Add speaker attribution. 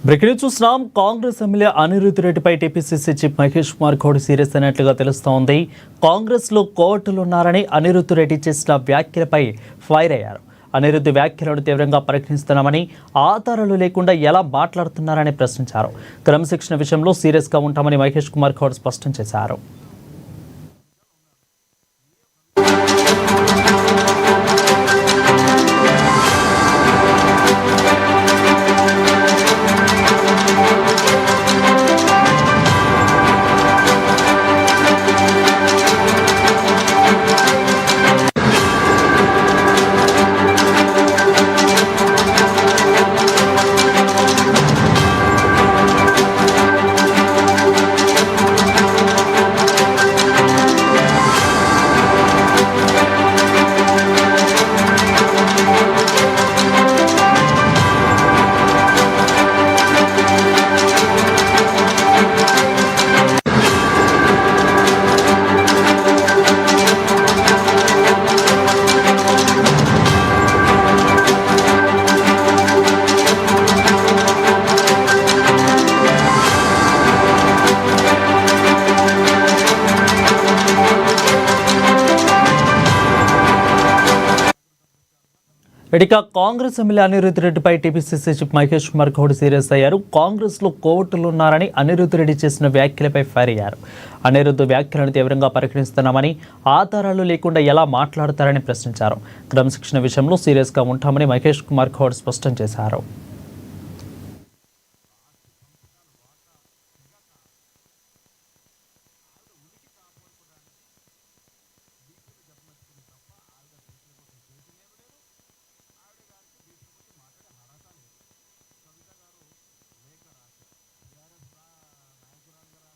Speaker 1: Breaking చూస్తున్నాం. Congress MLA Anirudh రెడ్డిపై TPCC chief Mahesh Kumar Goud serious అయినట్లుగా తెలుస్తోంది. కాంగ్రెస్ లో కోవటులున్నారని అనిరుద్ధ్ రెడ్డి చేసిన వ్యాఖ్యలపై ఫైర్ అయ్యారు. అనిరుద్ధ్ వ్యాఖ్యలను తీవ్రంగా పరిగణిస్తున్నామని, ఆధారాలు లేకుండా ఎలా మాట్లాడుతున్నారని ప్రశ్నించారు. క్రమశిక్షణ విషయంలో సీరియస్ గా ఉంటామని మహేష్ కుమార్ గౌడ్ స్పష్టం చేశారు. ఇక కాంగ్రెస్ ఎమ్మెల్యే అనిరుద్ధ్ రెడ్డిపై TPCC chief Mahesh Kumar Goud serious అయ్యారు. కాంగ్రెస్ లో కోవటులున్నారని అనిరుద్ధ్ రెడ్డి చేసిన వ్యాఖ్యలపై ఫైర్ అయ్యారు. అనిరుద్ధ్ వ్యాఖ్యలను తీవ్రంగా పరిగణిస్తున్నామని, ఆధారాలు లేకుండా ఎలా మాట్లాడతారని ప్రశ్నించారు. క్రమశిక్షణ విషయంలో సీరియస్ గా ఉంటామని మహేష్ కుమార్ గౌడ్ స్పష్టం చేశారు.